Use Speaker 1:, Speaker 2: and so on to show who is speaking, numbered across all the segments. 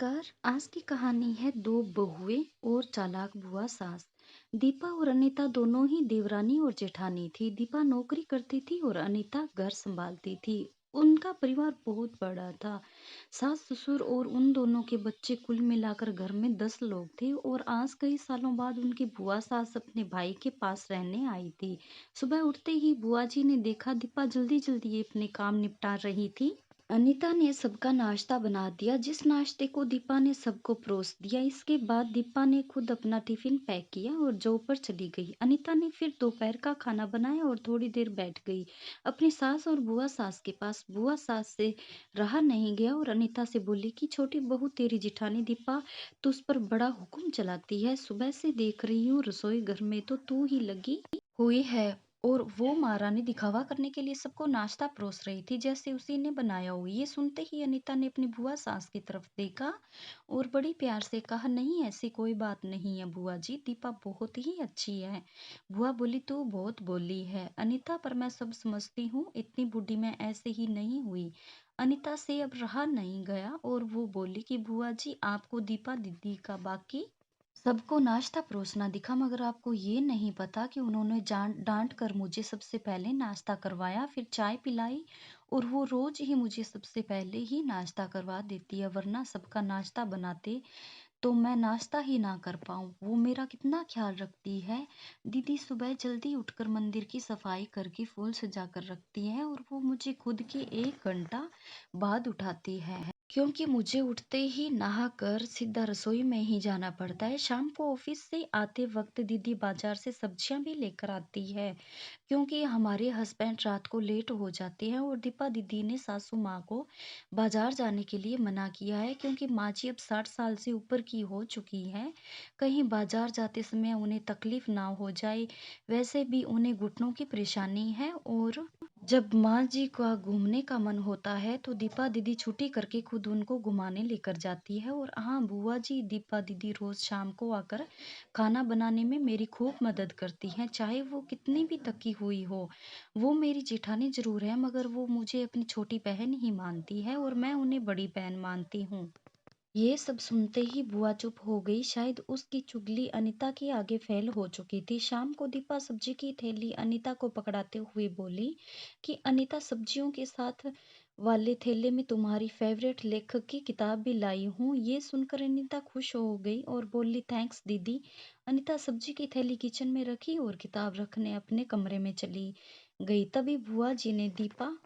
Speaker 1: नमस्कार। आज की कहानी है दो बहुएं और चालाक बुआ सास। दीपा और अनीता दोनों ही देवरानी और जेठानी थी। दीपा नौकरी करती थी और अनीता घर संभालती थी। उनका परिवार बहुत बड़ा था। सास ससुर और उन दोनों के बच्चे कुल मिलाकर घर में 10 लोग थे। और आज कई सालों बाद उनकी बुआ सास अपने भाई के पास रहने आई थी। सुबह उठते ही बुआ जी ने देखा दीपा जल्दी जल्दी अपने काम निपटा रही थी। अनीता ने सबका नाश्ता बना दिया। जिस नाश्ते को दीपा ने सबको परोस दिया। इसके बाद दीपा ने खुद अपना टिफिन पैक किया और जॉब पर चली गई। अनीता ने फिर दोपहर का खाना बनाया और थोड़ी देर बैठ गई अपनी सास और बुआ सास के पास। बुआ सास से रहा नहीं गया और अनीता से बोली कि छोटी बहू तेरी जिठानी दीपा तुझ पर बड़ा हुक्म चलाती है। सुबह से देख रही हूँ रसोई घर में तो तू ही लगी हुई है और वो महारानी दिखावा करने के लिए सबको नाश्ता परोस रही थी जैसे उसी ने बनाया हो। ये सुनते ही अनीता ने अपनी बुआ सास की तरफ देखा और बड़ी प्यार से कहा, नहीं ऐसी कोई बात नहीं है बुआ जी, दीपा बहुत ही अच्छी है। बुआ बोली, तू बहुत बोली है अनीता, पर मैं सब समझती हूँ, इतनी बूढ़ी मैं ऐसे ही नहीं हुई। अनीता से अब रहा नहीं गया और वो बोली कि बुआ जी आपको दीपा दीदी का बाकी सबको नाश्ता परोसना दिखा, मगर आपको ये नहीं पता कि उन्होंने डांट कर मुझे सबसे पहले नाश्ता करवाया, फिर चाय पिलाई और वो रोज ही मुझे सबसे पहले ही नाश्ता करवा देती है, वरना सबका नाश्ता बनाते तो मैं नाश्ता ही ना कर पाऊँ। वो मेरा कितना ख्याल रखती है। दीदी सुबह जल्दी उठकर मंदिर की सफाई करके फूल सजा कर रखती है और वो मुझे खुद के 1 घंटा बाद उठाती है क्योंकि मुझे उठते ही नहा कर सीधा रसोई में ही जाना पड़ता है। शाम को ऑफिस से आते वक्त दीदी बाजार से सब्जियां भी लेकर आती है क्योंकि हमारे हस्बैंड रात को लेट हो जाते हैं। और दीपा दीदी ने सासू माँ को बाजार जाने के लिए मना किया है क्योंकि माँ जी अब 60 साल से ऊपर की हो चुकी है। कहीं बाजार जाते समय उन्हें तकलीफ ना हो जाए। वैसे भी उन्हें घुटनों की परेशानी है और जब माँ जी का घूमने का मन होता है तो दीपा दीदी छुट्टी करके खुद उनको घुमाने लेकर जाती है। और हाँ बुआ जी, दीपा दीदी रोज शाम को आकर खाना बनाने में मेरी खूब मदद करती हैं, चाहे वो कितनी भी थकी हुई हो। वो मेरी जेठानी जरूर है मगर वो मुझे अपनी छोटी बहन ही मानती है और मैं उन्हें बड़ी बहन मानती हूँ। ये सब सुनते ही बुआ चुप हो गई। शायद उसकी चुगली अनीता के आगे फेल हो चुकी थी। शाम को दीपा सब्जी की थैली अनीता को पकड़ाते हुए बोली कि अनीता, सब्जियों के साथ वाले थैले में तुम्हारी फेवरेट लेखक की किताब भी लाई हूँ। ये सुनकर अनीता खुश हो गई और बोली, थैंक्स दीदी। अनीता सब्जी की थैली किचन में रखी और किताब रखने अपने कमरे में चली गई। तभी बुआ जी ने दीपा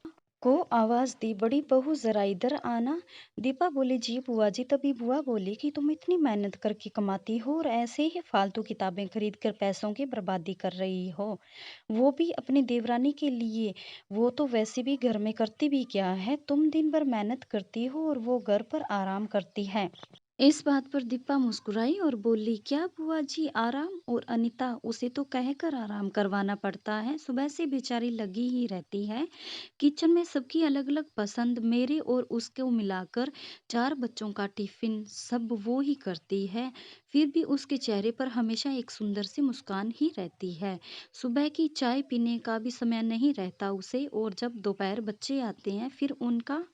Speaker 1: को आवाज दी, बड़ी बहू जरा इधर आना। दीपा बोली, जी बुआ जी। तभी बुआ बोली कि तुम इतनी मेहनत करके कमाती हो और ऐसे ही फालतू किताबें खरीद कर पैसों की बर्बादी कर रही हो, वो भी अपनी देवरानी के लिए। वो तो वैसे भी घर में करती भी क्या है, तुम दिन भर मेहनत करती हो और वो घर पर आराम करती है। इस बात पर दीपा मुस्कुराई और बोली, क्या बुआ जी आराम? और अनीता, उसे तो कहकर आराम करवाना पड़ता है, सुबह से बेचारी लगी ही रहती है। किचन में सबकी अलग अलग पसंद, मेरे और उसको मिलाकर 4 बच्चों का टिफिन सब वो ही करती है। फिर भी उसके चेहरे पर हमेशा एक सुंदर सी मुस्कान ही रहती है। सुबह की चाय पीने का भी समय नहीं रहता उसे। और जब दोपहर बच्चे आते हैं फिर उनका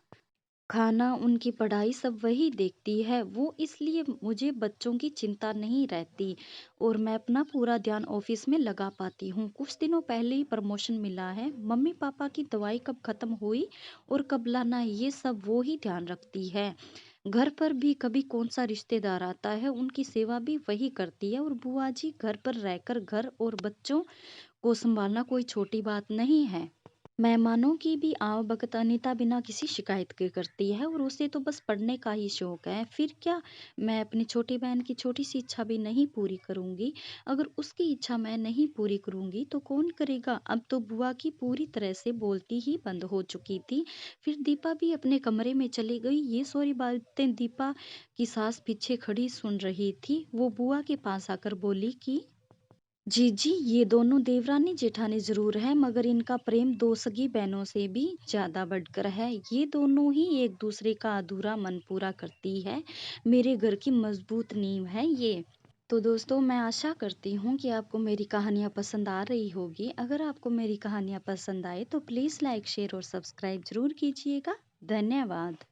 Speaker 1: खाना, उनकी पढ़ाई सब वही देखती है। वो इसलिए मुझे बच्चों की चिंता नहीं रहती और मैं अपना पूरा ध्यान ऑफिस में लगा पाती हूँ। कुछ दिनों पहले ही प्रमोशन मिला है। मम्मी पापा की दवाई कब खत्म हुई और कब लाना है, ये सब वो ही ध्यान रखती है। घर पर भी कभी कौन सा रिश्तेदार आता है उनकी सेवा भी वही करती है। और बुआ जी, घर पर रहकर घर और बच्चों को संभालना कोई छोटी बात नहीं है। मेहमानों की भी आवभगत अनीता बिना किसी शिकायत के करती है और उसे तो बस पढ़ने का ही शौक है। फिर क्या, मैं अपनी छोटी बहन की छोटी सी इच्छा भी नहीं पूरी करूंगी? अगर उसकी इच्छा मैं नहीं पूरी करूंगी तो कौन करेगा? अब तो बुआ की पूरी तरह से बोलती ही बंद हो चुकी थी। फिर दीपा भी अपने कमरे में चली गई। ये सारी बातें दीपा की सास पीछे खड़ी सुन रही थी। वो बुआ के पास आकर बोली कि जी जी, ये दोनों देवरानी जेठानी जरूर है मगर इनका प्रेम दो सगी बहनों से भी ज्यादा बढ़कर है। ये दोनों ही एक दूसरे का अधूरा मन पूरा करती है। मेरे घर की मजबूत नींव है ये। तो दोस्तों, मैं आशा करती हूँ कि आपको मेरी कहानियाँ पसंद आ रही होगी। अगर आपको मेरी कहानियाँ पसंद आए तो प्लीज़ लाइक, शेयर और सब्सक्राइब जरूर कीजिएगा। धन्यवाद।